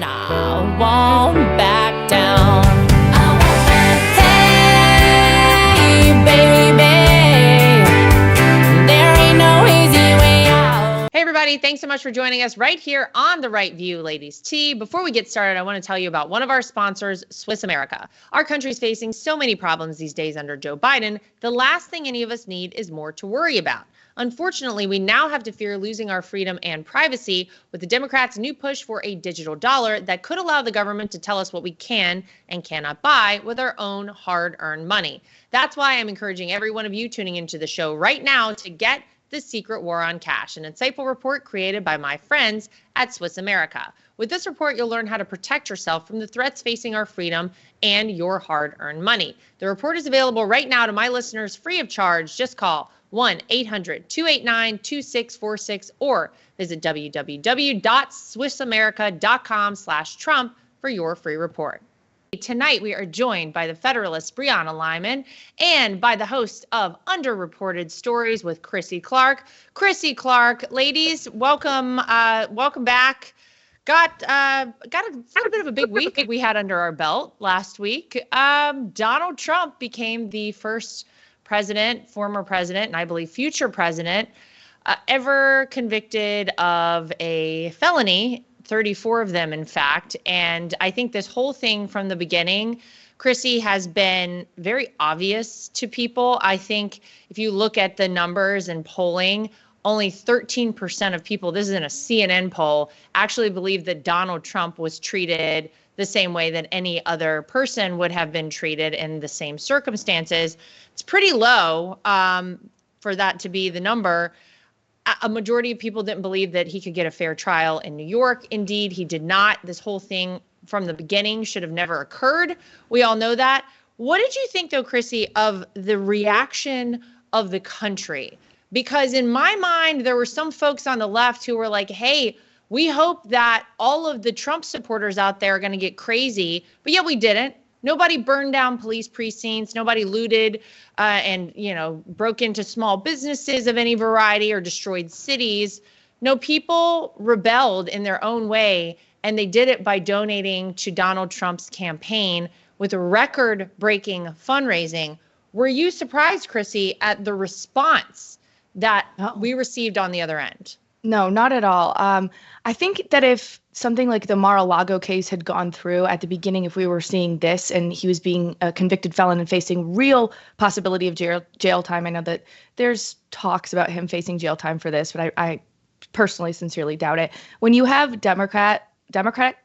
and I won't back down. Hey, baby, there ain't no easy way out. Hey everybody, thanks so much for joining us right here on The Right View Ladies Tea. Before we get started, I want to tell you about one of our sponsors, Swiss America. Our country is facing so many problems these days under Joe Biden. The last thing any of us need is more to worry about. Unfortunately, we now have to fear losing our freedom and privacy with the Democrats' new push for a digital dollar that could allow the government to tell us what we can and cannot buy with our own hard-earned money. That's why I'm encouraging every one of you tuning into the show right now to get The Secret War on Cash, an insightful report created by my friends at Swiss America. With this report, you'll learn how to protect yourself from the threats facing our freedom and your hard-earned money. The report is available right now to my listeners free of charge. Just call 1-800-289-2646 or visit www.swissamerica.com/Trump for your free report. Tonight, we are joined by the Federalist Brianna Lyman and by the host of Underreported Stories with Chrissy Clark. Chrissy Clark, ladies, welcome back. Got a little bit of a big week we had under our belt last week. Donald Trump became the first former president, and I believe future president, ever convicted of a felony, 34 of them, in fact. And I think this whole thing from the beginning, Chrissy, has been very obvious to people. I think if you look at the numbers and polling, only 13% of people, this is in a CNN poll, actually believe that Donald Trump was treated the same way that any other person would have been treated in the same circumstances. It's pretty low for that to be the number. A majority of people didn't believe that he could get a fair trial in New York. Indeed, he did not. This whole thing from the beginning should have never occurred. We all know that. What did you think, though, Chrissy, of the reaction of the country? Because in my mind, there were some folks on the left who were like, hey, we hope that all of the Trump supporters out there are going to get crazy. But yet we didn't. Nobody burned down police precincts. Nobody looted and broke into small businesses of any variety or destroyed cities. No, people rebelled in their own way, and they did it by donating to Donald Trump's campaign with a record-breaking fundraising. Were you surprised, Chrissy, at the response that we received on the other end? No, not at all. I think that if something like the Mar-a-Lago case had gone through at the beginning, if we were seeing this and he was being a convicted felon and facing real possibility of jail time, I know that there's talks about him facing jail time for this, but I personally sincerely doubt it. When you have Democratic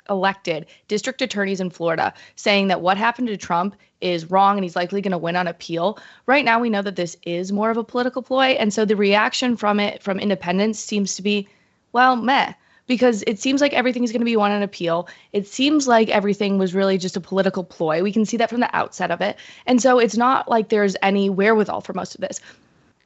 elected district attorneys in Florida saying that what happened to Trump is wrong and he's likely going to win on appeal, right now we know that this is more of a political ploy. And so the reaction from independents seems to be, well, meh, because it seems like everything's going to be won on appeal. It seems like everything was really just a political ploy. We can see that from the outset of it. And so it's not like there's any wherewithal for most of this.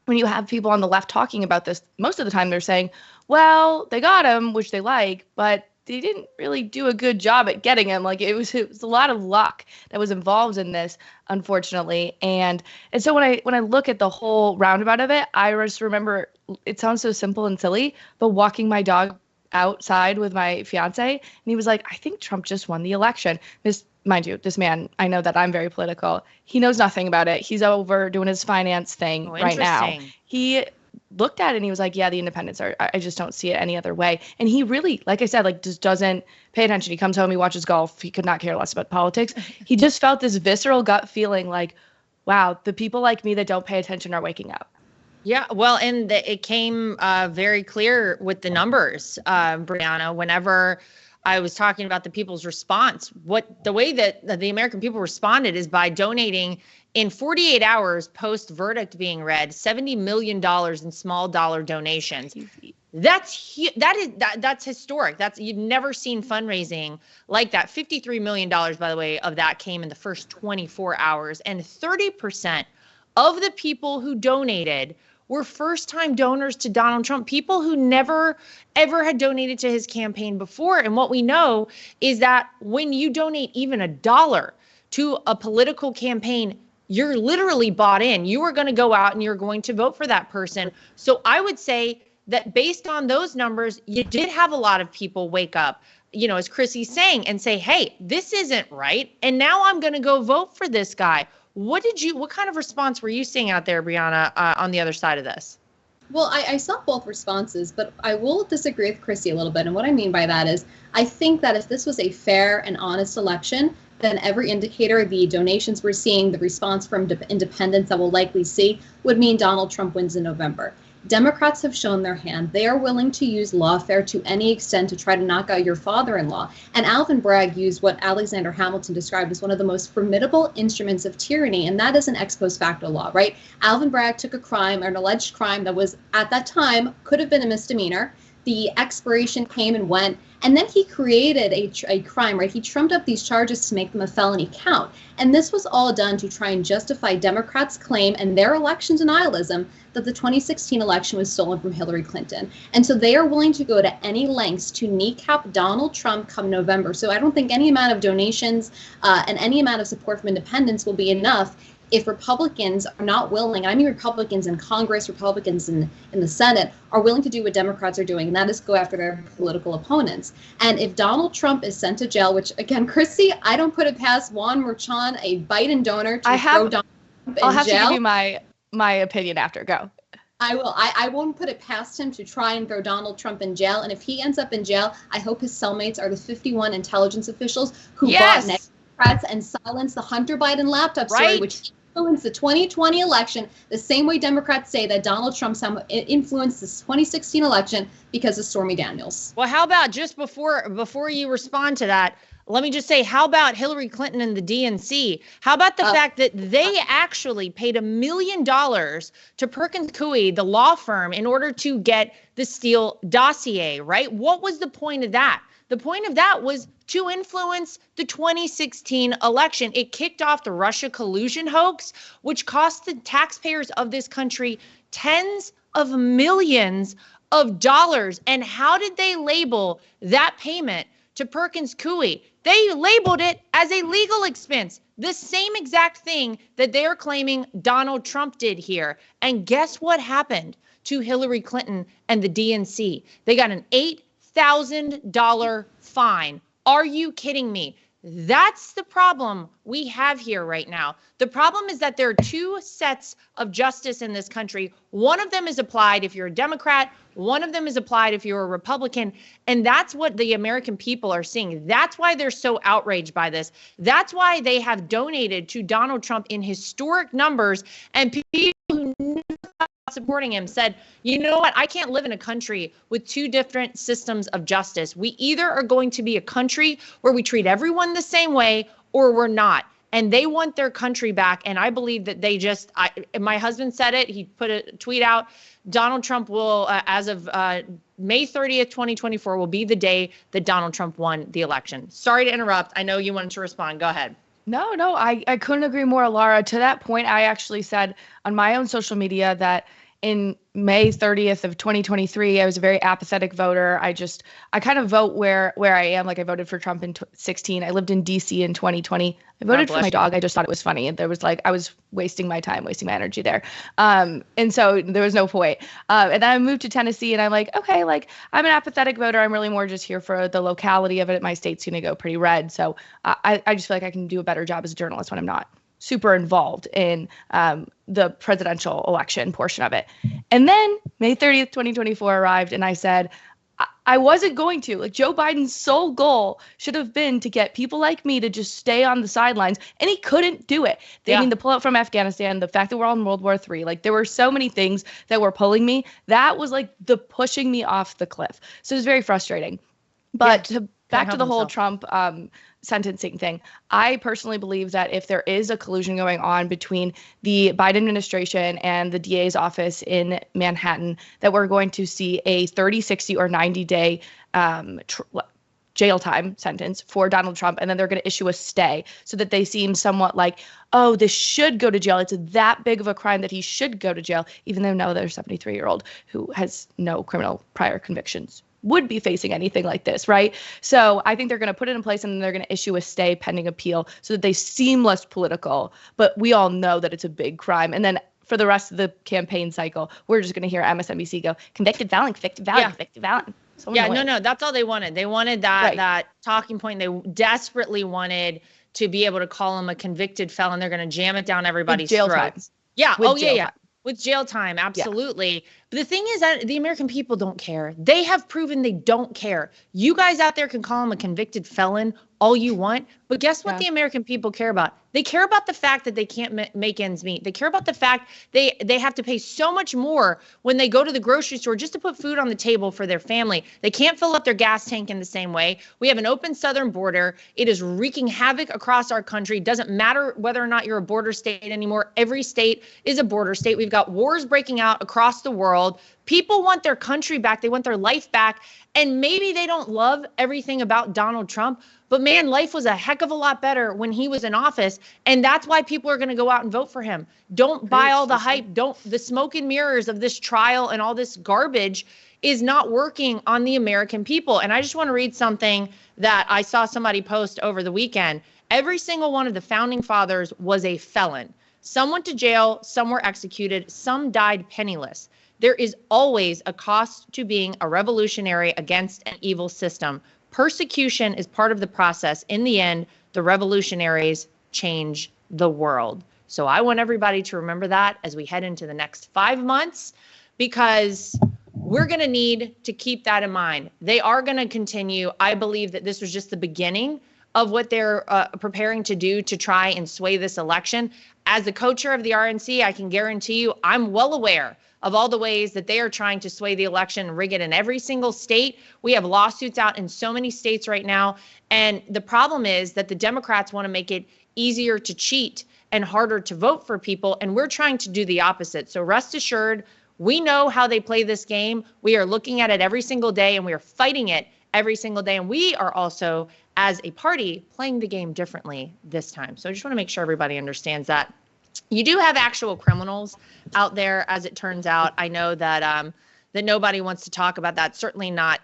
When you have people on the left talking about this, most of the time they're saying, well, they got him, which they like, but they didn't really do a good job at getting him. Like it was a lot of luck that was involved in this, unfortunately. And so when I look at the whole roundabout of it, I just remember, it sounds so simple and silly, but walking my dog outside with my fiance, and he was like, I think Trump just won the election. Mind you, this man, I know that I'm very political. He knows nothing about it. He's over doing his finance thing right now. He looked at it and he was like, yeah, the independents I just don't see it any other way. And he really, like I said, just doesn't pay attention. He comes home, he watches golf. He could not care less about politics. He just felt this visceral gut feeling like, wow, the people like me that don't pay attention are waking up. Yeah, well, and it came very clear with the numbers, Brianna, whenever I was talking about the people's response. The way that the American people responded is by donating in 48 hours post verdict being read, $70 million in small dollar donations. That's historic. You've never seen fundraising like that. $53 million, by the way, of that came in the first 24 hours, and 30% of the people who donated were first-time donors to Donald Trump, people who never, ever had donated to his campaign before. And what we know is that when you donate even $1 to a political campaign, you're literally bought in. You are going to go out and you're going to vote for that person. So I would say that based on those numbers, you did have a lot of people wake up. as Chrissy's saying, and say, hey, this isn't right. And now I'm going to go vote for this guy. What kind of response were you seeing out there, Brianna, on the other side of this? Well, I saw both responses, but I will disagree with Chrissy a little bit. And what I mean by that is I think that if this was a fair and honest election, then every indicator, the donations we're seeing, the response from independents that we'll likely see, would mean Donald Trump wins in November. Democrats have shown their hand. They are willing to use lawfare to any extent to try to knock out your father-in-law. And Alvin Bragg used what Alexander Hamilton described as one of the most formidable instruments of tyranny, and that is an ex post facto law, right? Alvin Bragg took a crime, or an alleged crime that was, at that time, could have been a misdemeanor. The expiration came and went, and then he created a crime, right? He trumped up these charges to make them a felony count. And this was all done to try and justify Democrats' claim and their election denialism that the 2016 election was stolen from Hillary Clinton. And so they are willing to go to any lengths to kneecap Donald Trump come November. So I don't think any amount of donations and any amount of support from independents will be enough if Republicans are not willing, I mean Republicans in Congress, Republicans in the Senate, are willing to do what Democrats are doing, and that is go after their political opponents. And if Donald Trump is sent to jail, which, again, Chrissy, I don't put it past Juan Merchan, a Biden donor, to throw Donald Trump in jail. I'll have to give you my opinion after. Go. I will. I won't put it past him to try and throw Donald Trump in jail. And if he ends up in jail, I hope his cellmates are the 51 intelligence officials who bought Democrats and silenced the Hunter Biden laptop story, which influenced the 2020 election, the same way Democrats say that Donald Trump somehow influenced this 2016 election because of Stormy Daniels. Well, how about just before you respond to that, let me just say, how about Hillary Clinton and the DNC? How about the fact that they actually paid $1 million to Perkins Coie, the law firm, in order to get the Steele dossier, right? What was the point of that? The point of that was to influence the 2016 election. It kicked off the Russia collusion hoax, which cost the taxpayers of this country tens of millions of dollars. And how did they label that payment to Perkins Coie? They labeled it as a legal expense, the same exact thing that they're claiming Donald Trump did here. And guess what happened to Hillary Clinton and the DNC? They got an $8,000 fine. Are you kidding me? That's the problem we have here right now. The problem is that there are two sets of justice in this country. One of them is applied if you're a Democrat. One of them is applied if you're a Republican. And that's what the American people are seeing. That's why they're so outraged by this. That's why they have donated to Donald Trump in historic numbers. And people who knew about supporting him said, you know what? I can't live in a country with two different systems of justice. We either are going to be a country where we treat everyone the same way, or we're not. And they want their country back. And I believe that they just, my husband said it, he put a tweet out, Donald Trump will, as of May 30th, 2024, will be the day that Donald Trump won the election. Sorry to interrupt. I know you wanted to respond. Go ahead. No, I couldn't agree more, Lara. To that point, I actually said on my own social media that in May 30th of 2023, I was a very apathetic voter. I kind of vote where I am. Like I voted for Trump in 2016. I lived in DC in 2020. I voted for my dog. I just thought it was funny. There was I was wasting my time, wasting my energy there. And so there was no point. And then I moved to Tennessee and I'm like, okay, I'm an apathetic voter. I'm really more just here for the locality of it. My state's going to go pretty red. So I just feel like I can do a better job as a journalist when I'm not super involved in the presidential election portion of it. And then May 30th, 2024 arrived and I said, I wasn't going to. Joe Biden's sole goal should have been to get people like me to just stay on the sidelines, and he couldn't do it. I mean, the pullout from Afghanistan, the fact that we're all in World War III, there were so many things that were pulling me. That was the pushing me off the cliff. So it was very frustrating. But back to the whole Trump sentencing thing. I personally believe that if there is a collusion going on between the Biden administration and the DA's office in Manhattan, that we're going to see a 30, 60, or 90-day jail time sentence for Donald Trump, and then they're going to issue a stay so that they seem somewhat like, oh, this should go to jail. It's that big of a crime that he should go to jail, even though now there's a 73-year-old who has no criminal prior convictions would be facing anything like this, right? So I think they're going to put it in place and then they're going to issue a stay pending appeal so that they seem less political, but we all know that it's a big crime. And then for the rest of the campaign cycle, we're just going to hear MSNBC go, convicted felon, convicted felon, convicted felon. So Yeah, annoying. no, that's all they wanted. They wanted that talking point. They desperately wanted to be able to call him a convicted felon. They're going to jam it down everybody's jail time. throats. Yeah. With Oh, yeah, jail yeah. time. With jail time, absolutely. But the thing is that the American people don't care. They have proven they don't care. You guys out there can call him a convicted felon all you want, but guess what Yeah. the American people care about? They care about the fact that they can't make ends meet. They care about the fact they have to pay so much more when they go to the grocery store just to put food on the table for their family. They can't fill up their gas tank in the same way. We have an open southern border. It is wreaking havoc across our country. Doesn't matter whether or not you're a border state anymore. Every state is a border state. We've got wars breaking out across the world. People want their country back. They want their life back. And maybe they don't love everything about Donald Trump, but man, life was a heck of a lot better when he was in office. And that's why people are going to go out and vote for him. Don't buy all the hype. The smoke and mirrors of this trial and all this garbage is not working on the American people. And I just want to read something that I saw somebody post over the weekend. Every single one of the founding fathers was a felon. Some went to jail, some were executed, some died penniless. There is always a cost to being a revolutionary against an evil system. Persecution is part of the process. In the end, the revolutionaries change the world. So I want everybody to remember that as we head into the next 5 months, because we're going to need to keep that in mind. They are going to continue. I believe that this was just the beginning of what they're preparing to do to try and sway this election. As the co-chair of the RNC, I can guarantee you I'm well aware of all the ways that they are trying to sway the election and rig it in every single state. We have lawsuits out in so many states right now. And the problem is that the Democrats want to make it easier to cheat and harder to vote for people. And we're trying to do the opposite. So rest assured, we know how they play this game. We are looking at it every single day and we are fighting it every single day. And we are also, as a party, playing the game differently this time. So I just want to make sure everybody understands that. You do have actual criminals out there, as it turns out. I know that that nobody wants to talk about that. Certainly not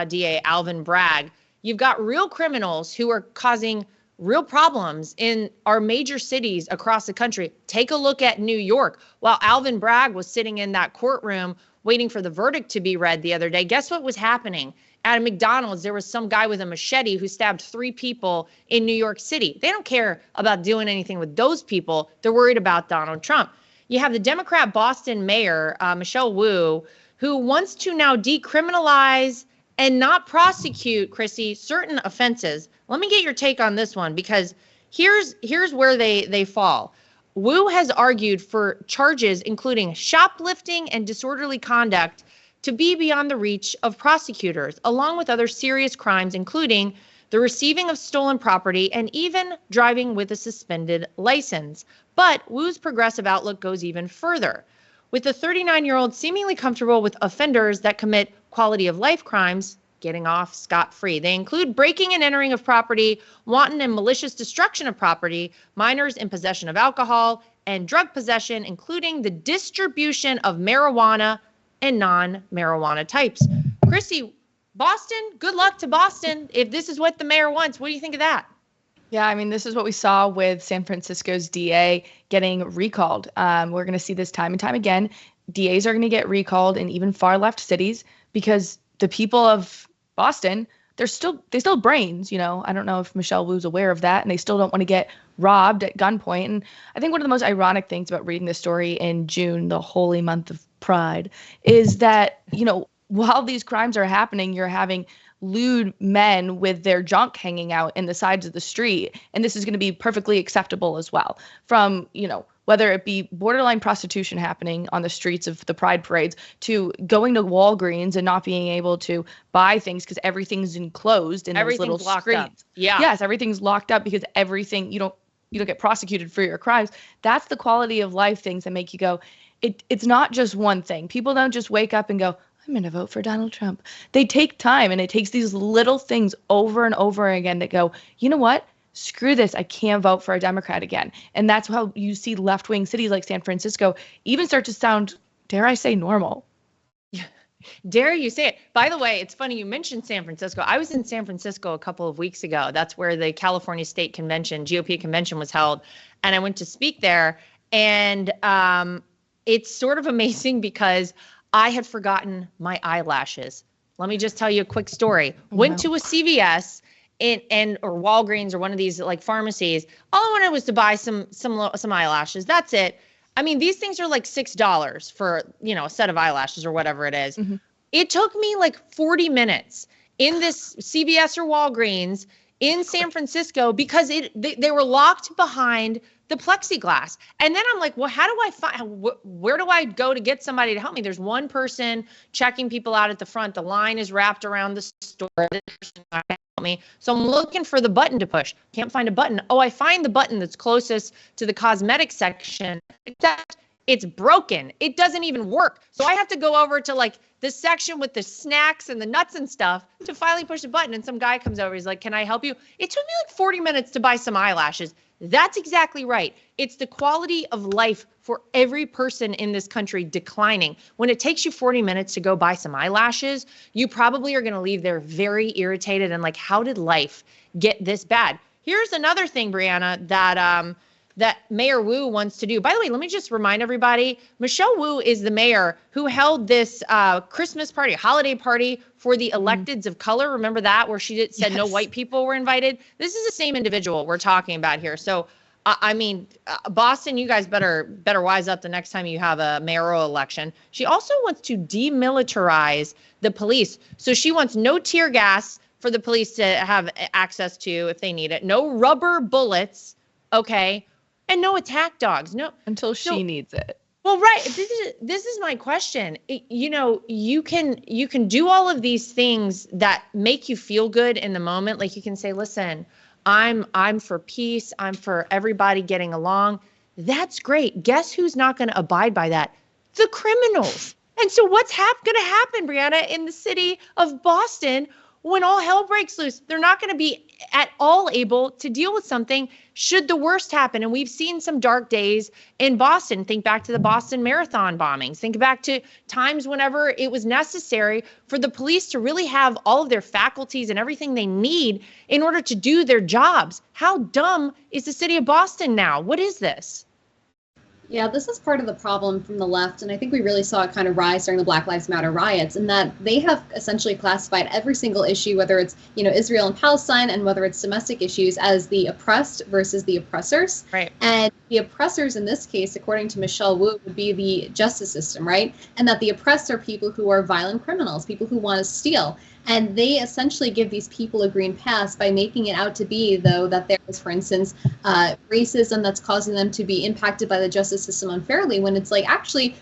DA Alvin Bragg. You've got real criminals who are causing real problems in our major cities across the country. Take a look at New York. While Alvin Bragg was sitting in that courtroom waiting for the verdict to be read the other day, guess what was happening? At a McDonald's, there was some guy with a machete who stabbed 3 people in New York City. They don't care about doing anything with those people. They're worried about Donald Trump. You have the Democrat Boston mayor, Michelle Wu, who wants to now decriminalize and not prosecute, Chrissy, certain offenses. Let me get your take on this one, because here's where they fall. Wu has argued for charges including shoplifting and disorderly conduct to be beyond the reach of prosecutors, along with other serious crimes, including the receiving of stolen property and even driving with a suspended license. But Wu's progressive outlook goes even further, with the 39-year-old seemingly comfortable with offenders that commit quality of life crimes getting off scot-free. They include breaking and entering of property, wanton and malicious destruction of property, minors in possession of alcohol, and drug possession, including the distribution of marijuana and non-marijuana types. Chrissy, Boston, good luck to Boston. If this is what the mayor wants, what do you think of that? Yeah, I mean, this is what we saw with San Francisco's DA getting recalled. We're going to see this time and time again. DAs are going to get recalled in even far left cities because the people of Boston, they still have brains. You know, I don't know if Michelle Wu's aware of that, and they still don't want to get robbed at gunpoint. And I think one of the most ironic things about reading this story in June, the holy month of Pride, is that, you know, while these crimes are happening, you're having lewd men with their junk hanging out in the sides of the street. And this is going to be perfectly acceptable as well. From, you know, whether it be borderline prostitution happening on the streets of the Pride parades to going to Walgreens and not being able to buy things because everything's enclosed in those little screens. Up. Yeah. Yes, everything's locked up because everything, you don't get prosecuted for your crimes. That's the quality of life things that make you go, it's not just one thing. People don't just wake up and go, I'm going to vote for Donald Trump. They take time, and it takes these little things over and over again that go, you know what? Screw this. I can't vote for a Democrat again. And that's how you see left-wing cities like San Francisco even start to sound, dare I say, normal. Dare you say it? By the way, it's funny you mentioned San Francisco. I was in San Francisco a couple of weeks ago. That's where the California State Convention, GOP convention, was held. And I went to speak there. And it's sort of amazing because I had forgotten my eyelashes Let me just tell you a quick story. Went to a CVS or Walgreens or one of these like pharmacies. All I wanted was to buy some eyelashes. That's it. I mean, these things are like $6 for, a set of eyelashes or whatever it is. It took me like 40 minutes in this CVS or Walgreens in San Francisco because they were locked behind the plexiglass. And then I'm like, well, how do I where do I go to get somebody to help me? There's one person checking people out at the front. The line is wrapped around the store. This person's not gonna help me. So I'm looking for the button to push. Can't find a button. Oh, I find the button that's closest to the cosmetic section, except it's broken. It doesn't even work. So I have to go over to like the section with the snacks and the nuts and stuff to finally push the button. And some guy comes over. He's like, can I help you? It took me like 40 minutes to buy some eyelashes. That's exactly right. It's the quality of life for every person in this country declining. When it takes you 40 minutes to go buy some eyelashes, you probably are going to leave there very irritated and like, how did life get this bad? Here's another thing, Brianna, that Mayor Wu wants to do. By the way, let me just remind everybody, Michelle Wu is the mayor who held this Christmas party, holiday party for the electeds of color. Remember that, where she said no white people were invited? This is the same individual we're talking about here. So, I mean, Boston, you guys better wise up the next time you have a mayoral election. She also wants to demilitarize the police. So she wants no tear gas for the police to have access to if they need it. No rubber bullets, okay? And no attack dogs. No, until she needs it. Well, right. This is my question. You can do all of these things that make you feel good in the moment. Like you can say, listen, I'm for peace. I'm for everybody getting along. That's great. Guess who's not going to abide by that? The criminals. And so what's going to happen, Brianna, in the city of Boston when all hell breaks loose? They're not going to be at all able to deal with something should the worst happen. And we've seen some dark days in Boston. Think back to the Boston Marathon bombings. Think back to times whenever it was necessary for the police to really have all of their faculties and everything they need in order to do their jobs. How dumb is the city of Boston now? What is this? Yeah, this is part of the problem from the left, and I think we really saw it kind of rise during the Black Lives Matter riots, in that they have essentially classified every single issue, whether it's Israel and Palestine and whether it's domestic issues, as the oppressed versus the oppressors. Right. And the oppressors in this case, according to Michelle Wu, would be the justice system, right? And that the oppressed are people who are violent criminals, people who want to steal. And they essentially give these people a green pass by making it out to be, though, that there is, for instance, racism that's causing them to be impacted by the justice system unfairly, when it's like, actually,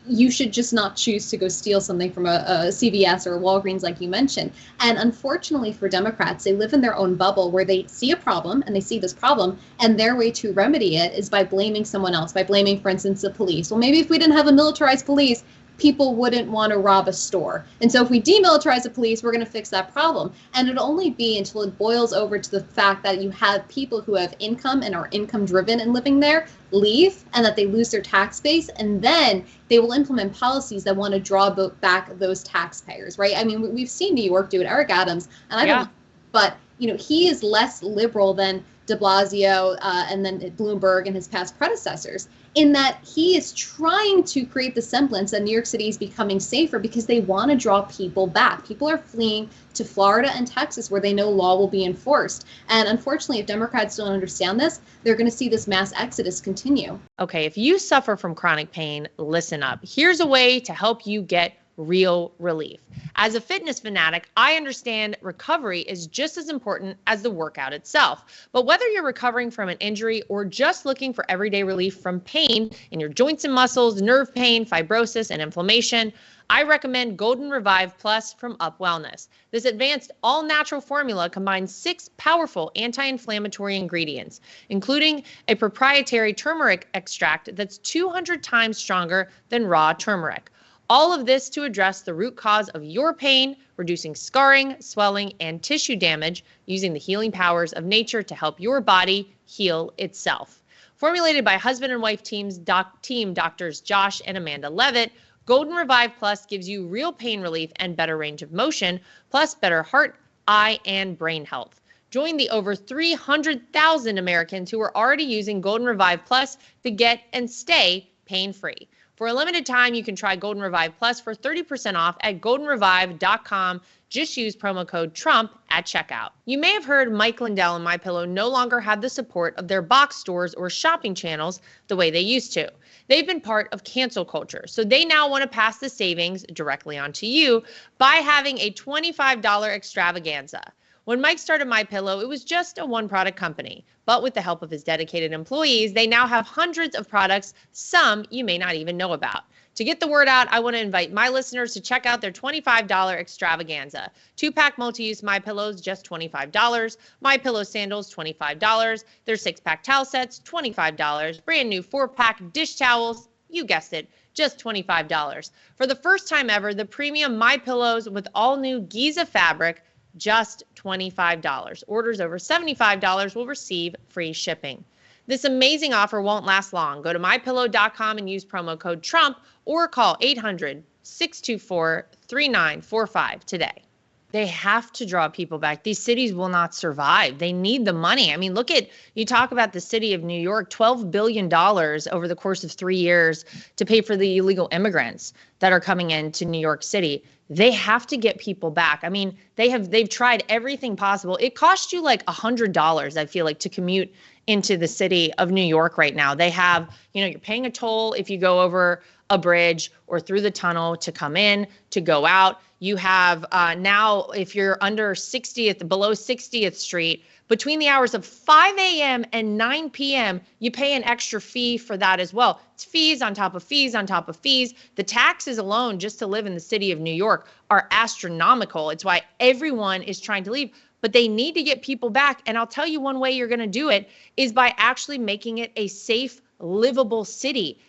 you should just not choose to go steal something from a CVS or a Walgreens, like you mentioned. And unfortunately for Democrats, they live in their own bubble where they see a problem and they see this problem, and their way to remedy it is by blaming someone else, by blaming, for instance, the police. Well, maybe if we didn't have a militarized police, people wouldn't want to rob a store. And so if we demilitarize the police, we're going to fix that problem. And it'll only be until it boils over to the fact that you have people who have income and are income driven and living there leave, and that they lose their tax base, and then they will implement policies that want to draw back those taxpayers, right? I mean, we've seen New York do it. Eric Adams, and I don't, but he is less liberal than de Blasio and then Bloomberg and his past predecessors, in that he is trying to create the semblance that New York City is becoming safer because they want to draw people back. People are fleeing to Florida and Texas where they know law will be enforced. And unfortunately, if Democrats don't understand this, they're going to see this mass exodus continue. Okay, if you suffer from chronic pain, listen up. Here's a way to help you get real relief. As a fitness fanatic, I understand recovery is just as important as the workout itself. But whether you're recovering from an injury or just looking for everyday relief from pain in your joints and muscles, nerve pain, fibrosis, and inflammation, I recommend Golden Revive Plus from Up Wellness. This advanced all-natural formula combines 6 powerful anti-inflammatory ingredients, including a proprietary turmeric extract that's 200 times stronger than raw turmeric. All of this to address the root cause of your pain, reducing scarring, swelling, and tissue damage using the healing powers of nature to help your body heal itself. Formulated by husband and wife team doctors Josh and Amanda Levitt, Golden Revive Plus gives you real pain relief and better range of motion, plus better heart, eye, and brain health. Join the over 300,000 Americans who are already using Golden Revive Plus to get and stay pain-free. For a limited time, you can try Golden Revive Plus for 30% off at goldenrevive.com. Just use promo code Trump at checkout. You may have heard Mike Lindell and MyPillow no longer have the support of their box stores or shopping channels the way they used to. They've been part of cancel culture, so they now want to pass the savings directly on to you by having a $25 extravaganza. When Mike started MyPillow, it was just a one-product company. But with the help of his dedicated employees, they now have hundreds of products, some you may not even know about. To get the word out, I want to invite my listeners to check out their $25 extravaganza. 2-pack multi-use MyPillows, just $25. MyPillow sandals, $25. Their 6-pack towel sets, $25. Brand new 4-pack dish towels, you guessed it, just $25. For the first time ever, the premium MyPillows with all new Giza fabric, just $25. Orders over $75 will receive free shipping. This amazing offer won't last long. Go to mypillow.com and use promo code Trump or call 800-624-3945 today. They have to draw people back. These cities will not survive. They need the money. I mean, look at, you talk about the city of New York, $12 billion over the course of 3 years to pay for the illegal immigrants that are coming into New York City. They have to get people back. I mean, they've tried everything possible. It costs you like $100, I feel like, to commute into the city of New York right now. They have, you're paying a toll if you go over a bridge or through the tunnel to come in, to go out. You have now, if you're below 60th Street, between the hours of 5 a.m. and 9 p.m., you pay an extra fee for that as well. It's fees on top of fees on top of fees. The taxes alone just to live in the city of New York are astronomical. It's why everyone is trying to leave. But they need to get people back. And I'll tell you one way you're going to do it is by actually making it a safe, livable city.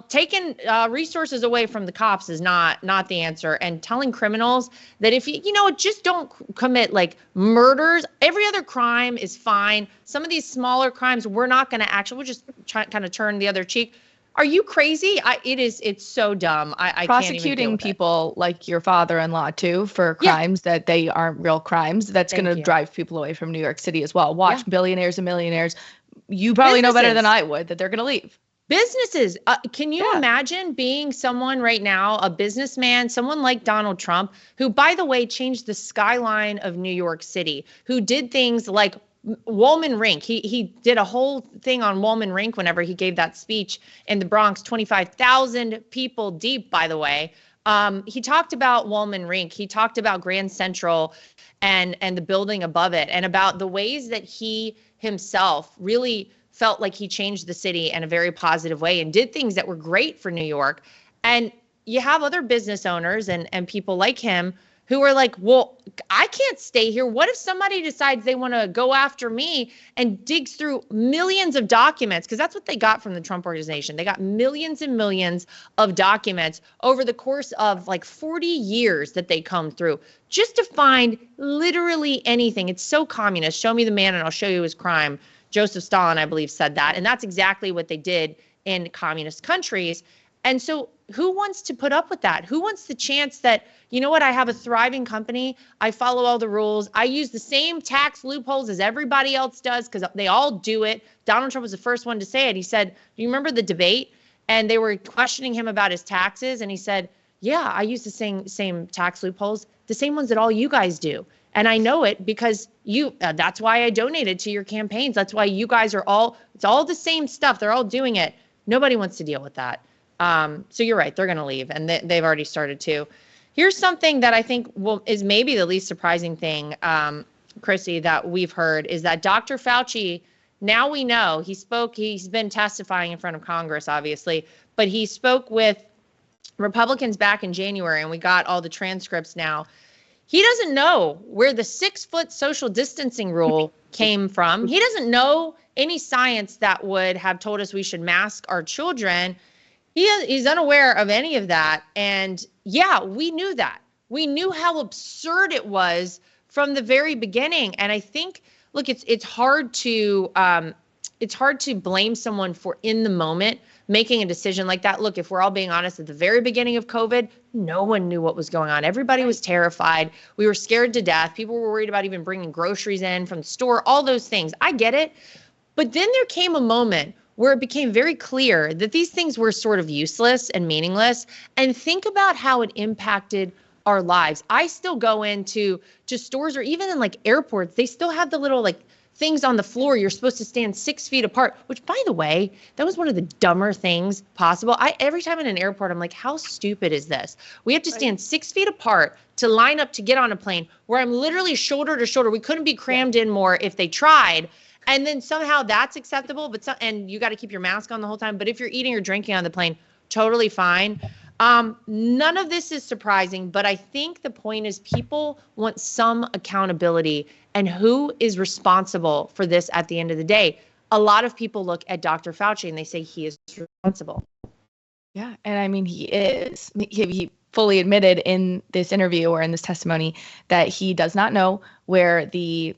Taking resources away from the cops is not the answer. And telling criminals that if just don't commit like murders. Every other crime is fine. Some of these smaller crimes, we're not going to we'll just kind of turn the other cheek. Are you crazy? It's so dumb. I prosecuting can't even people like your father-in-law too for crimes that they aren't real crimes. That's going to drive people away from New York City as well. Watch billionaires and millionaires. You probably know better than I would that they're going to leave. Businesses. Can you imagine being someone right now, a businessman, someone like Donald Trump, who, by the way, changed the skyline of New York City, who did things like Wollman Rink. He did a whole thing on Wollman Rink whenever he gave that speech in the Bronx, 25,000 people deep, by the way. He talked about Wollman Rink. He talked about Grand Central and the building above it, and about the ways that he himself really felt like he changed the city in a very positive way and did things that were great for New York. And you have other business owners and people like him who are like, well, I can't stay here. What if somebody decides they want to go after me and digs through millions of documents? Because that's what they got from the Trump organization. They got millions and millions of documents over the course of like 40 years that they come through just to find literally anything. It's so communist. Show me the man and I'll show you his crime. Joseph Stalin, I believe, said that. And that's exactly what they did in communist countries. And so who wants to put up with that? Who wants the chance that, you know what, I have a thriving company. I follow all the rules. I use the same tax loopholes as everybody else does because they all do it. Donald Trump was the first one to say it. He said, do you remember the debate? And they were questioning him about his taxes. And he said, yeah, I use the same tax loopholes, the same ones that all you guys do. And I know it because that's why I donated to your campaigns. That's why you guys it's all the same stuff. They're all doing it. Nobody wants to deal with that. So you're right. They're going to leave, and they've already started to. Here's something that I think is maybe the least surprising thing, Chrissy, that we've heard is that Dr. Fauci, now we know, he's been testifying in front of Congress, obviously, but he spoke with Republicans back in January, and we got all the transcripts now. He doesn't know where the 6-foot social distancing rule came from. He doesn't know any science that would have told us we should mask our children. He's unaware of any of that. And yeah, we knew that. We knew how absurd it was from the very beginning. And I think, look, it's hard to blame someone for in the moment making a decision like that. Look, if we're all being honest, at the very beginning of COVID, no one knew what was going on. Everybody was terrified. We were scared to death. People were worried about even bringing groceries in from the store, all those things. I get it. But then there came a moment where it became very clear that these things were sort of useless and meaningless. And think about how it impacted our lives. I still go into just stores or even in like airports, they still have the little like things on the floor. You're supposed to stand 6 feet apart, which by the way, that was one of the dumber things possible. Every time in an airport, I'm like, how stupid is this? We have to stand 6 feet apart to line up to get on a plane where I'm literally shoulder to shoulder. We couldn't be crammed in more if they tried. And then somehow that's acceptable, and you got to keep your mask on the whole time. But if you're eating or drinking on the plane, totally fine. None of this is surprising, but I think the point is people want some accountability, and who is responsible for this at the end of the day? A lot of people look at Dr. Fauci and they say he is responsible. Yeah, and I mean, he is. He fully admitted in this interview or in this testimony that he does not know where the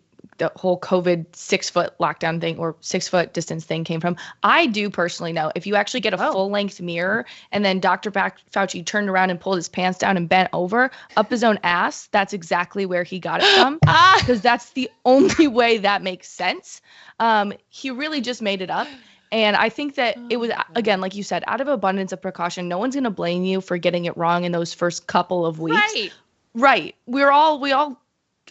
whole COVID 6-foot lockdown thing or 6-foot distance thing came from. I do personally know. If you actually get a full length mirror and then Dr. Fauci turned around and pulled his pants down and bent over up his own ass, that's exactly where he got it from, because that's the only way that makes sense. He really just made it up. And I think that it was, again, like you said, out of abundance of precaution. No one's going to blame you for getting it wrong in those first couple of weeks. Right. We all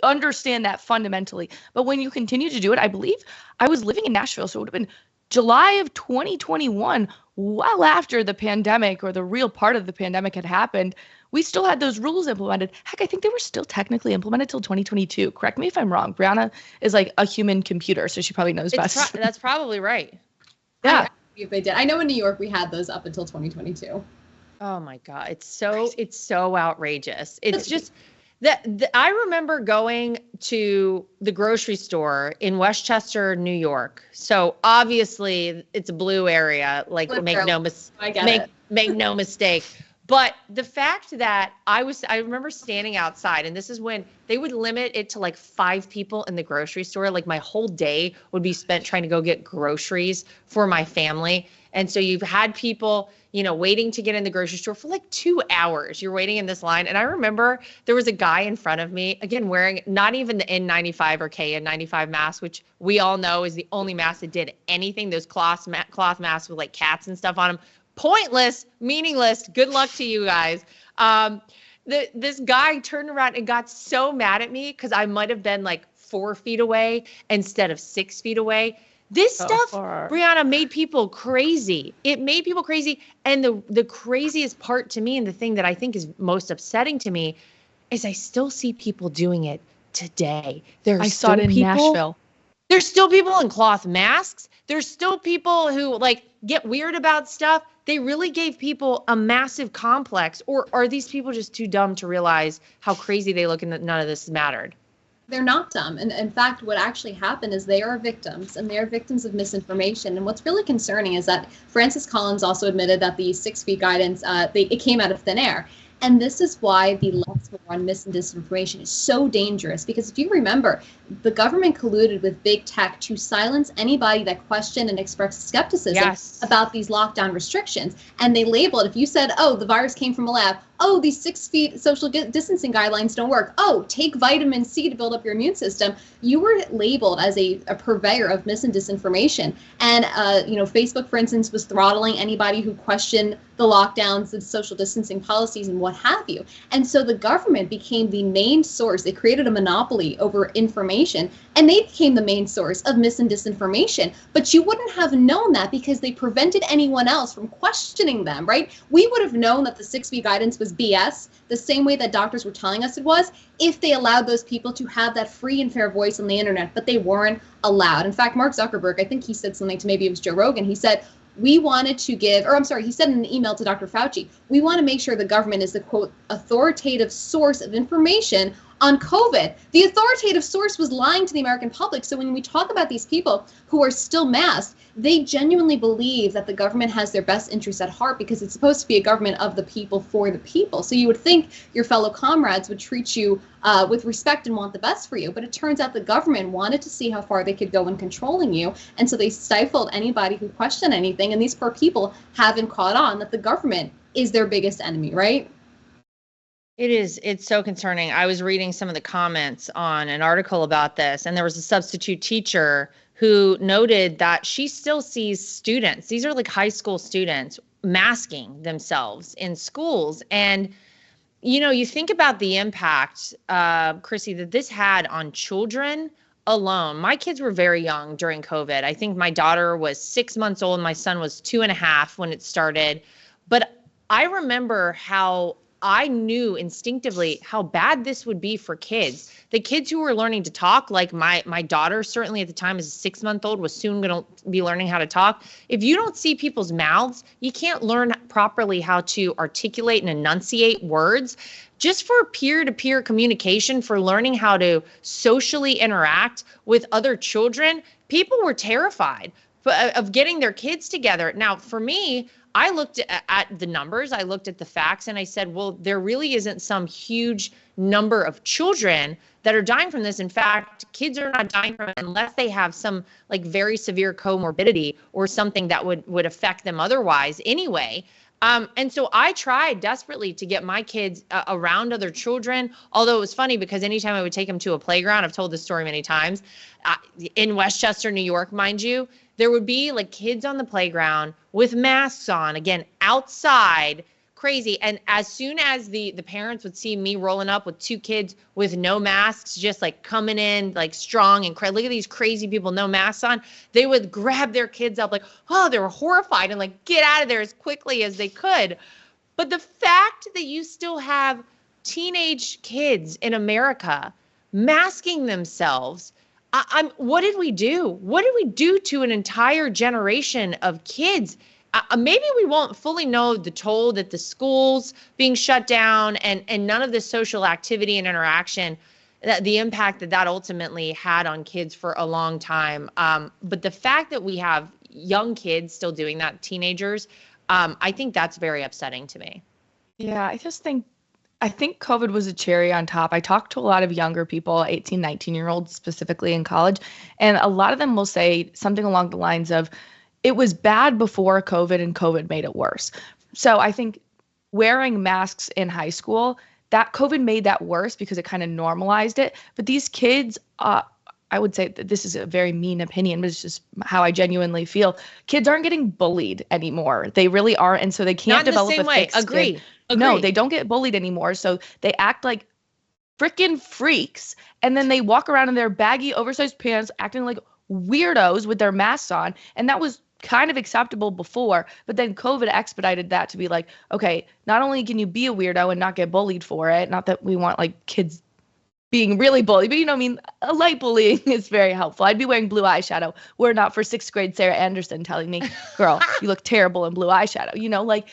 understand that fundamentally. But when you continue to do it, I believe I was living in Nashville, so it would have been July of 2021, well after the pandemic or the real part of the pandemic had happened. We still had those rules implemented. Heck, I think they were still technically implemented till 2022. Correct me if I'm wrong. Brianna is like a human computer, so she probably knows best. That's probably right. Yeah. If they did. I know in New York we had those up until 2022. Oh my God. It's so outrageous. It's just I remember going to the grocery store in Westchester, New York. So obviously it's a blue area, like make no mistake. But the fact that I remember standing outside, and this is when they would limit it to like 5 people in the grocery store. Like my whole day would be spent trying to go get groceries for my family. And so you've had people, waiting to get in the grocery store for like 2 hours. You're waiting in this line. And I remember there was a guy in front of me, again, wearing not even the N95 or KN95 mask, which we all know is the only mask that did anything. Those cloth masks with like cats and stuff on them. Pointless, meaningless. Good luck to you guys. This guy turned around and got so mad at me because I might have been like 4 feet away instead of 6 feet away. This stuff, Brianna, made people crazy. It made people crazy. And the craziest part to me, and the thing that I think is most upsetting to me, is I still see people doing it today. I saw it in Nashville. There's still people in cloth masks. There's still people who like get weird about stuff. They really gave people a massive complex. Or are these people just too dumb to realize how crazy they look and that none of this mattered? They're not dumb. And in fact, what actually happened is they are victims, and they are victims of misinformation. And what's really concerning is that Francis Collins also admitted that the 6 feet guidance, it came out of thin air. And this is why the left's war on mis and disinformation is so dangerous. Because if you remember, the government colluded with big tech to silence anybody that questioned and expressed skepticism about these lockdown restrictions. And they labeled, if you said, oh, the virus came from a lab, oh, these 6 feet social distancing guidelines don't work, oh, take vitamin C to build up your immune system, you were labeled as a purveyor of mis and disinformation. And, Facebook, for instance, was throttling anybody who questioned the lockdowns, the social distancing policies, and what have you. And so the government became the main source. They created a monopoly over information, and they became the main source of mis and disinformation. But you wouldn't have known that because they prevented anyone else from questioning them, right? We would have known that the 6 feet guidance was BS, the same way that doctors were telling us it was, if they allowed those people to have that free and fair voice on the internet, but they weren't allowed. In fact, Mark Zuckerberg, I think he said something to, maybe it was Joe Rogan, he said, he said in an email to Dr. Fauci, we want to make sure the government is the, quote, authoritative source of information on COVID. The authoritative source was lying to the American public. So when we talk about these people who are still masked, they genuinely believe that the government has their best interests at heart because it's supposed to be a government of the people for the people. So you would think your fellow comrades would treat you with respect and want the best for you. But it turns out the government wanted to see how far they could go in controlling you. And so they stifled anybody who questioned anything. And these poor people haven't caught on that the government is their biggest enemy, right? It's so concerning. I was reading some of the comments on an article about this, and there was a substitute teacher who noted that she still sees students, these are like high school students, masking themselves in schools. And, you think about the impact, Chrissy, that this had on children alone. My kids were very young during COVID. I think my daughter was 6 months old. My son was 2.5 when it started. But I remember how I knew instinctively how bad this would be for kids. The kids who were learning to talk, like my daughter, certainly at the time as a 6-month-old, was soon going to be learning how to talk. If you don't see people's mouths, you can't learn properly how to articulate and enunciate words. Just for peer-to-peer communication, for learning how to socially interact with other children, people were terrified of getting their kids together. Now, for me, I looked at the numbers, I looked at the facts, and I said, well, there really isn't some huge number of children that are dying from this. In fact, kids are not dying from it unless they have some like very severe comorbidity or something that would affect them otherwise anyway. And so I tried desperately to get my kids around other children, although it was funny because anytime I would take them to a playground, I've told this story many times, in Westchester, New York, mind you, there would be like kids on the playground with masks on, again, outside, crazy. And as soon as the parents would see me rolling up with 2 kids with no masks, just like coming in like strong and look at these crazy people, no masks on, they would grab their kids up like, oh, they were horrified and like get out of there as quickly as they could. But the fact that you still have teenage kids in America masking themselves, what did we do? What did we do to an entire generation of kids? Maybe we won't fully know the toll that the schools being shut down and none of the social activity and interaction, the impact that ultimately had on kids for a long time. But the fact that we have young kids still doing that, teenagers, I think that's very upsetting to me. Yeah, I think COVID was a cherry on top. I talked to a lot of younger people, 18, 19-year-olds specifically in college, and a lot of them will say something along the lines of, it was bad before COVID and COVID made it worse. So I think wearing masks in high school, that COVID made that worse because it kind of normalized it. But these kids, I would say that this is a very mean opinion, but it's just how I genuinely feel. Kids aren't getting bullied anymore. They really aren't. And so they can't develop a thick skin. Agree. No, they don't get bullied anymore. So they act like freaking freaks. And then they walk around in their baggy, oversized pants, acting like weirdos with their masks on. And that was kind of acceptable before, but then COVID expedited that to be like, okay, not only can you be a weirdo and not get bullied for it, not that we want like kids being really bullied, but I mean, a light bullying is very helpful. I'd be wearing blue eyeshadow were not for 6th grade Sarah Anderson telling me, girl, you look terrible in blue eyeshadow, like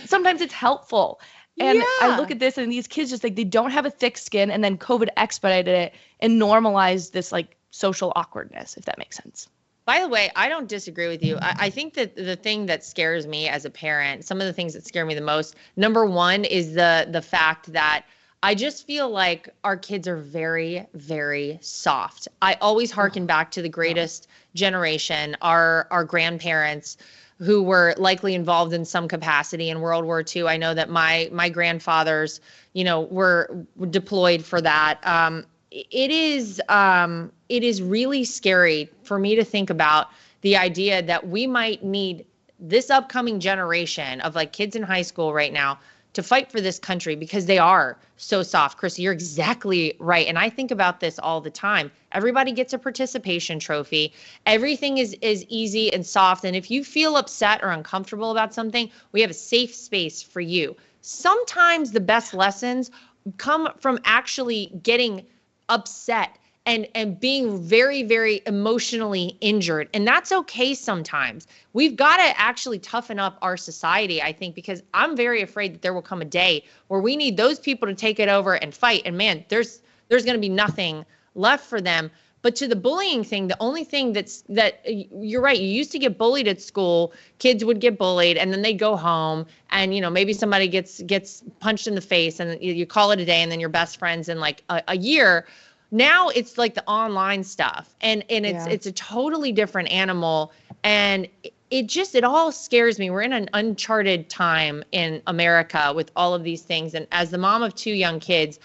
sometimes it's helpful. And I look at this and these kids just like, they don't have a thick skin, and then COVID expedited it and normalized this like social awkwardness, if that makes sense. By the way, I don't disagree with you. I think that the thing that scares me as a parent, some of the things that scare me the most, number one is the fact that I just feel like our kids are very, very soft. I always hearken back to the greatest generation, our grandparents who were likely involved in some capacity in World War II. I know that my grandfathers, were deployed for that. It is really scary for me to think about the idea that we might need this upcoming generation of like kids in high school right now to fight for this country because they are so soft. Chrissy, you're exactly right. And I think about this all the time. Everybody gets a participation trophy. Everything is easy and soft. And if you feel upset or uncomfortable about something, we have a safe space for you. Sometimes the best lessons come from actually getting upset and being very, very emotionally injured. And that's okay sometimes. We've got to actually toughen up our society, I think, because I'm very afraid that there will come a day where we need those people to take it over and fight. And man, there's going to be nothing left for them. But to the bullying thing, the only thing that you're right, you used to get bullied at school, kids would get bullied and then they'd go home and, maybe somebody gets punched in the face and you call it a day and then you're best friends in like a year. Now it's like the online stuff and it's a totally different animal. And it all scares me. We're in an uncharted time in America with all of these things. And as the mom of 2 young kids,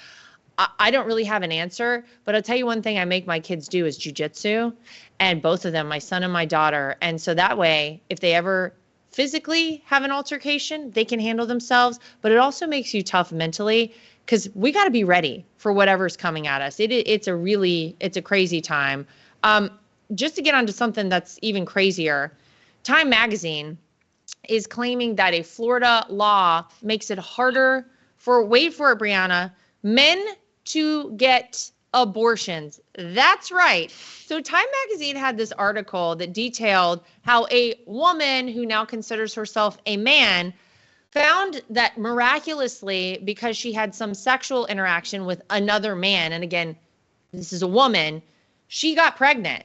I don't really have an answer, but I'll tell you one thing I make my kids do is jujitsu. and both of them, my son and my daughter. And so that way, if they ever physically have an altercation, they can handle themselves, but it also makes you tough mentally because we got to be ready for whatever's coming at us. It's a crazy time. Just to get onto something that's even crazier, Time Magazine is claiming that a Florida law makes it harder for, wait for it, Brianna, men to get abortions. That's right. So Time Magazine had this article that detailed how a woman who now considers herself a man found that miraculously, because she had some sexual interaction with another man, and again, this is a woman, she got pregnant.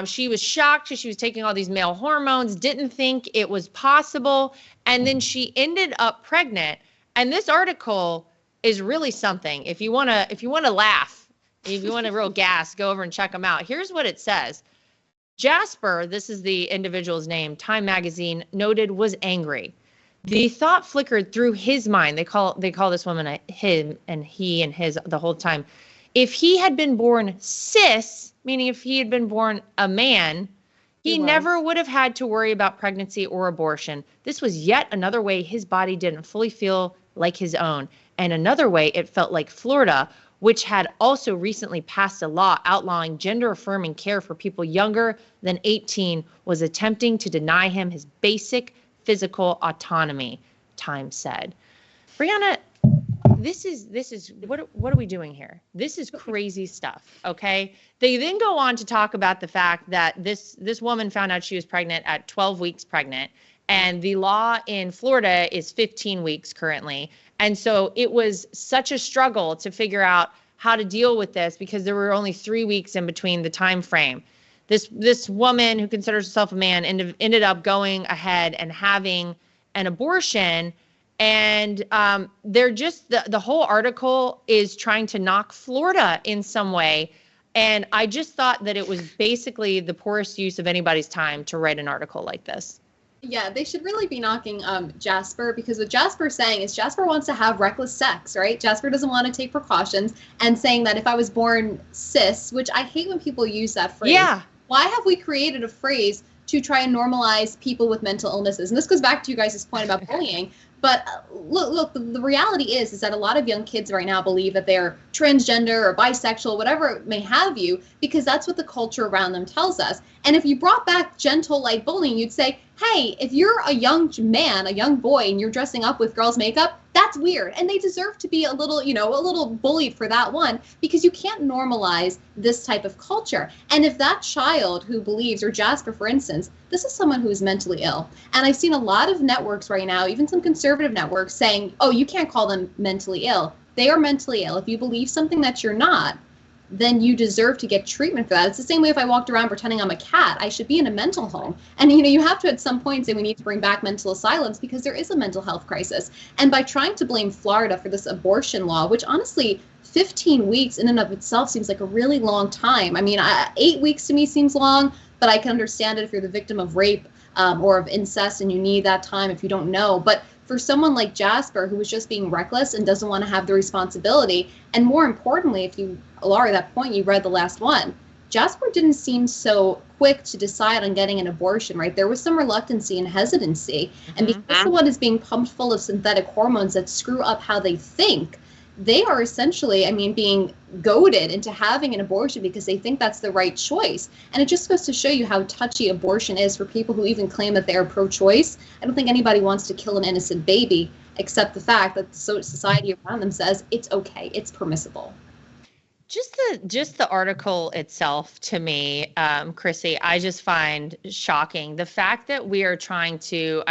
She was shocked because she was taking all these male hormones, didn't think it was possible, and then she ended up pregnant. And this article is really something. If you want to laugh, if you want a real gas, go over and check them out. Here's what it says. Jasper, this is the individual's name, Time Magazine noted, was angry. The thought flickered through his mind. They call this woman a him and he and his the whole time. If he had been born cis, meaning if he had been born a man, he never would have had to worry about pregnancy or abortion. This was yet another way his body didn't fully feel like his own. And another way it felt like Florida, which had also recently passed a law outlawing gender-affirming care for people younger than 18, was attempting to deny him his basic physical autonomy, Time said. Brianna, this is what are we doing here? This is crazy stuff, okay? They then go on to talk about the fact that this woman found out she was pregnant at 12 weeks pregnant, and the law in Florida is 15 weeks currently. And so it was such a struggle to figure out how to deal with this because there were only 3 weeks in between the time frame. This woman who considers herself a man ended up going ahead and having an abortion. And they're just, the whole article is trying to knock Florida in some way. And I just thought that it was basically the poorest use of anybody's time to write an article like this. Yeah, they should really be knocking Jasper, because what Jasper's saying is Jasper wants to have reckless sex, right? Jasper doesn't want to take precautions, and saying that if I was born cis, which I hate when people use that phrase. Yeah. Why have we created a phrase to try and normalize people with mental illnesses? And this goes back to you guys' point about bullying. But look, the reality is that a lot of young kids right now believe that they're transgender or bisexual, whatever it may have you, because that's what the culture around them tells us. And if you brought back gentle light bullying, you'd say, hey, if you're a young man, a young boy, and you're dressing up with girls' makeup, that's weird. And they deserve to be a little bullied for that one, because you can't normalize this type of culture. And if that child who believes, or Jasper, for instance, this is someone who is mentally ill. And I've seen a lot of networks right now, even some conservative networks, saying, oh, you can't call them mentally ill. They are mentally ill. If you believe something that you're not, then you deserve to get treatment for that. It's the same way if I walked around pretending I'm a cat, I should be in a mental home. And you have to at some point say we need to bring back mental asylums, because there is a mental health crisis. And by trying to blame Florida for this abortion law, which honestly, 15 weeks in and of itself seems like a really long time. I mean, 8 weeks to me seems long, but I can understand it if you're the victim of rape or of incest and you need that time if you don't know. But for someone like Jasper, who was just being reckless and doesn't want to have the responsibility, and more importantly, if you, Lara, that point you read the last one, Jasper didn't seem so quick to decide on getting an abortion, right? There was some reluctancy and hesitancy. And because someone is being pumped full of synthetic hormones that screw up how they think, they are essentially, being goaded into having an abortion because they think that's the right choice. And it just goes to show you how touchy abortion is for people who even claim that they are pro-choice. I don't think anybody wants to kill an innocent baby, except the fact that the society around them says it's okay, it's permissible. Just the article itself, to me, Chrissy, I just find shocking. The fact that we are trying to,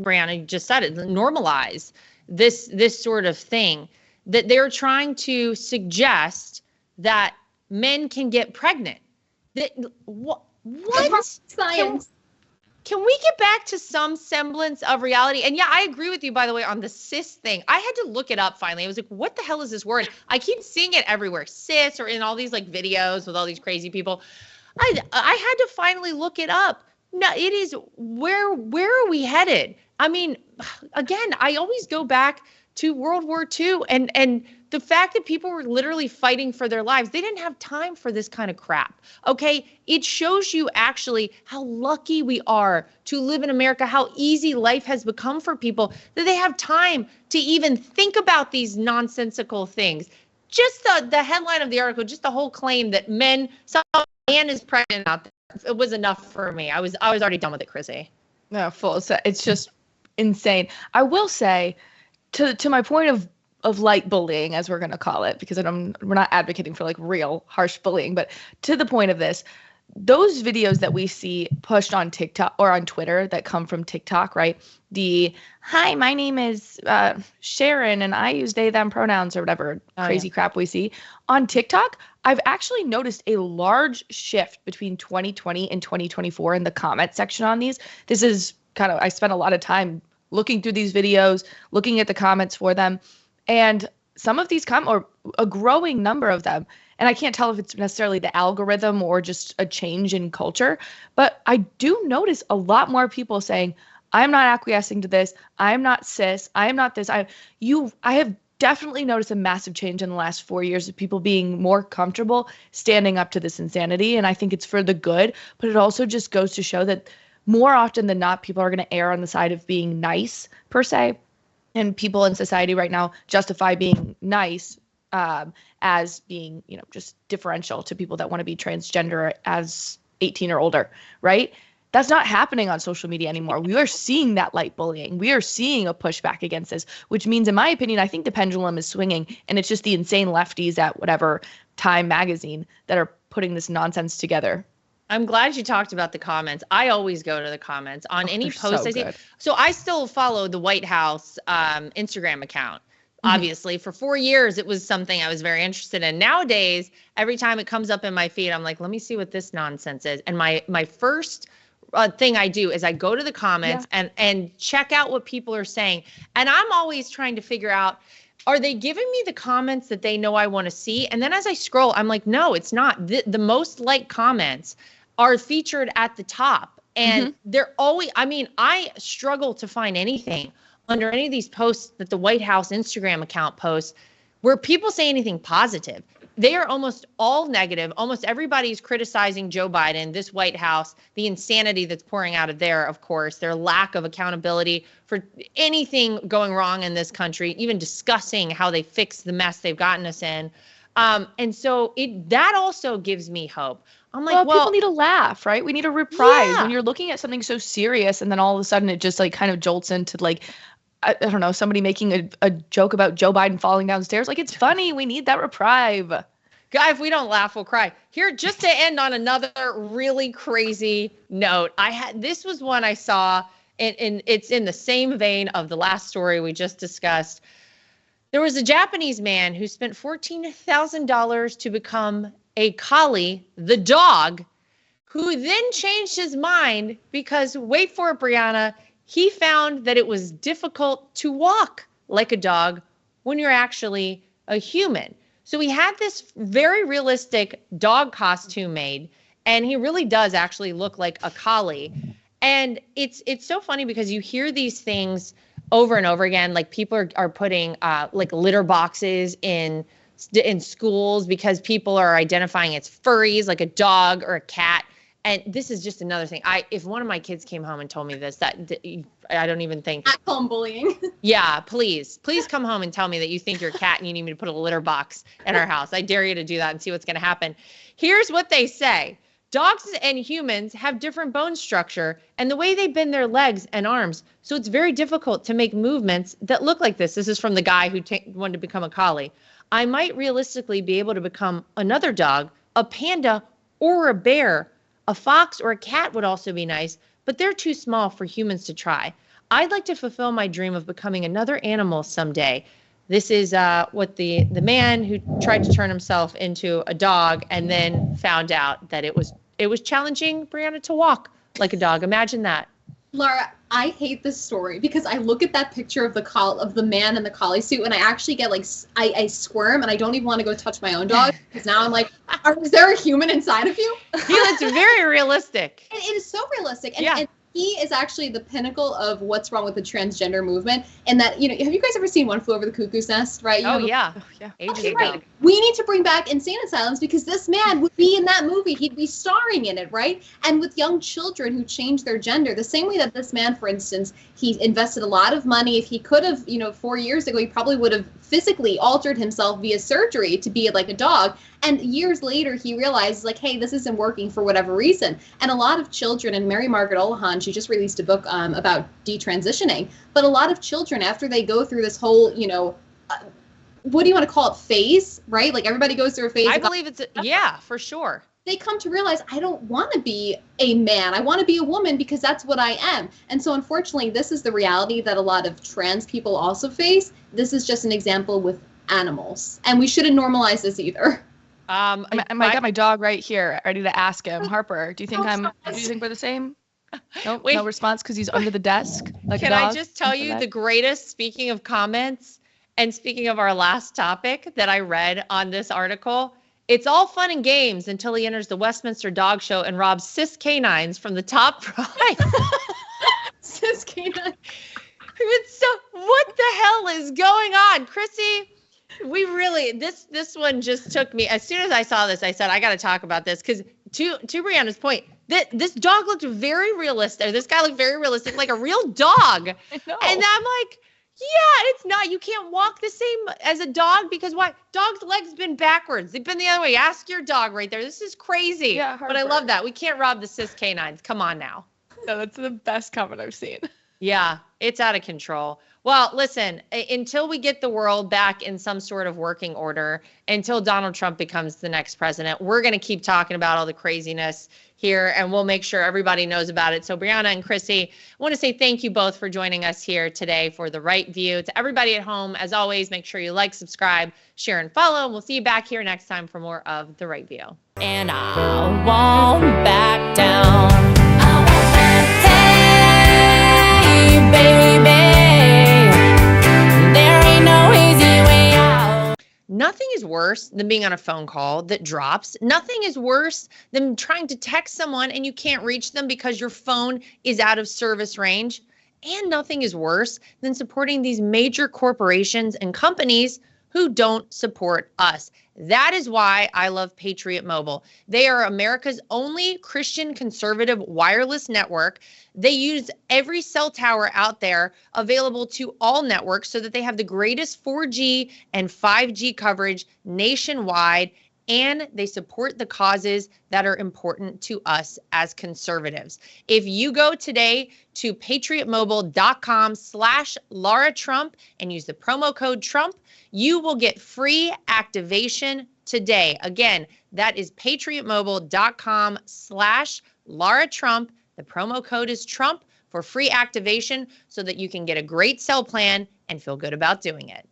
Brianna just said it, normalize this sort of thing, that they're trying to suggest that men can get pregnant. What? Science. Can we get back to some semblance of reality? And yeah, I agree with you, by the way, on the cis thing. I had to look it up finally. I was like, what the hell is this word? I keep seeing it everywhere, cis, or in all these like videos with all these crazy people. I had to finally look it up. No, it is, where are we headed? Again, I always go back to World War II and the fact that people were literally fighting for their lives, they didn't have time for this kind of crap. Okay. It shows you actually how lucky we are to live in America, how easy life has become for people that they have time to even think about these nonsensical things. Just the headline of the article, just the whole claim that some man is pregnant out there, it was enough for me. I was already done with it, Chrissy. No, full. It's just insane. I will say, to my point of light bullying, as we're going to call it, because we're not advocating for like real harsh bullying, but to the point of this, those videos that we see pushed on TikTok or on Twitter that come from TikTok, right? Hi, my name is Sharon and I use they, them pronouns or whatever crazy crap we see on TikTok. I've actually noticed a large shift between 2020 and 2024 in the comment section on these. This is I spent a lot of time looking through these videos, looking at the comments for them. And some of these or a growing number of them, and I can't tell if it's necessarily the algorithm or just a change in culture, but I do notice a lot more people saying, I'm not acquiescing to this. I'm not cis. I am not this. I have definitely noticed a massive change in the last 4 years of people being more comfortable standing up to this insanity. And I think it's for the good, but it also just goes to show that more often than not, people are going to err on the side of being nice per se. And people in society right now justify being nice as being, just differential to people that want to be transgender as 18 or older, right? That's not happening on social media anymore. We are seeing that light bullying. We are seeing a pushback against this, which means, in my opinion, I think the pendulum is swinging, and it's just the insane lefties at whatever Time magazine that are putting this nonsense together. I'm glad you talked about the comments. I always go to the comments on any post I see. So I still follow the White House Instagram account. Obviously, for 4 years, it was something I was very interested in. Nowadays, every time it comes up in my feed, I'm like, let me see what this nonsense is. And my first thing I do is I go to the comments and check out what people are saying. And I'm always trying to figure out, are they giving me the comments that they know I want to see? And then as I scroll, I'm like, no, it's not. The most liked comments are featured at the top. And they're always, I struggle to find anything under any of these posts that the White House Instagram account posts where people say anything positive. They are almost all negative. Almost everybody's criticizing Joe Biden, this White House, the insanity that's pouring out of there, of course, their lack of accountability for anything going wrong in this country, even discussing how they fix the mess they've gotten us in. And so that also gives me hope. I'm like, well, people need a laugh, right? We need a reprise. When you're looking at something so serious and then all of a sudden it just kind of jolts into I don't know, somebody making a joke about Joe Biden falling downstairs. It's funny. We need that reprieve. Guy, if we don't laugh, we'll cry. Here, just to end on another really crazy note, this was one I saw, and it's in the same vein of the last story we just discussed. There was a Japanese man who spent $14,000 to become a collie, the dog, who then changed his mind because, wait for it, Brianna, he found that it was difficult to walk like a dog when you're actually a human. So he had this very realistic dog costume made, and he really does actually look like a collie. And it's so funny because you hear these things over and over again, like people are putting litter boxes in schools because people are identifying it's furries, like a dog or a cat. And this is just another thing. If one of my kids came home and told me this, that I don't even think. At home bullying. Yeah, please come home and tell me that you think you're a cat and you need me to put a litter box in our house. I dare you to do that and see what's going to happen. Here's what they say. Dogs and humans have different bone structure and the way they bend their legs and arms. So it's very difficult to make movements that look like this. This is from the guy who wanted to become a collie. I might realistically be able to become another dog, a panda, or a bear. A fox or a cat would also be nice, but they're too small for humans to try. I'd like to fulfill my dream of becoming another animal someday. This is what the man who tried to turn himself into a dog and then found out that it was challenging Brianna to walk like a dog. Imagine that. Lara, I hate this story because I look at that picture of the man in the collie suit and I actually get I squirm and I don't even want to go touch my own dog because now I'm like, is there a human inside of you? He looks very realistic. It is so realistic. And he is actually the pinnacle of what's wrong with the transgender movement. And that, you know, have you guys ever seen One Flew Over the Cuckoo's Nest, right? Oh, yeah. Ages Okay, ago. right. We need to bring back insane asylums because this man would be in that movie. He'd be starring in it, right? And with young children who change their gender, the same way that this man, for instance, he invested a lot of money. If he could have, you know, 4 years ago, he probably would have physically altered himself via surgery to be like a dog. And years later, he realizes, like, hey, this isn't working for whatever reason. And a lot of children, and Mary Margaret Olohan, she just released a book about detransitioning. But a lot of children, after they go through this whole, you know, what do you want to call it, phase, right? Like everybody goes through a phase. I believe yeah, for sure. They come to realize, I don't want to be a man. I want to be a woman because that's what I am. And so unfortunately, this is the reality that a lot of trans people also face. This is just an example with animals. And we shouldn't normalize this either. I got my dog right here, ready to ask him. Harper, do you think we're the same? Nope, Wait. no response because he's under the desk. Like Can a dog. I just tell you the greatest, speaking of comments and speaking of our last topic that I read on this article? It's all fun and games until he enters the Westminster Dog Show and robs cis canines from the top prize. Cis canine. So what the hell is going on? Chrissy, we really, this one just took me. As soon as I saw this, I said, I got to talk about this because to Brianna's point, this dog looked very realistic. This guy looked very realistic, like a real dog. I know. And I'm like, yeah, it's not. You can't walk the same as a dog because why? Dog's legs been backwards. They've been the other way. Ask your dog right there. This is crazy. Yeah, but I love that. We can't rob the cis canines. Come on now. No, that's the best comment I've seen. Yeah, it's out of control. Well, listen, until we get the world back in some sort of working order, until Donald Trump becomes the next president, we're going to keep talking about all the craziness here, and we'll make sure everybody knows about it. So Brianna and Chrissy, I want to say thank you both for joining us here today for The Right View. To everybody at home, as always, make sure you like, subscribe, share, and follow. We'll see you back here next time for more of The Right View. And I won't back down. Hey, baby, there ain't no easy way out. Nothing is worse than being on a phone call that drops. Nothing is worse than trying to text someone and you can't reach them because your phone is out of service range. And nothing is worse than supporting these major corporations and companies who don't support us. That is why I love Patriot Mobile. They are America's only Christian conservative wireless network. They use every cell tower out there available to all networks so that they have the greatest 4G and 5G coverage nationwide, and they support the causes that are important to us as conservatives. If you go today to patriotmobile.com/Lara Trump and use the promo code Trump, you will get free activation today. Again, that is patriotmobile.com/Lara Trump. The promo code is Trump for free activation so that you can get a great cell plan and feel good about doing it.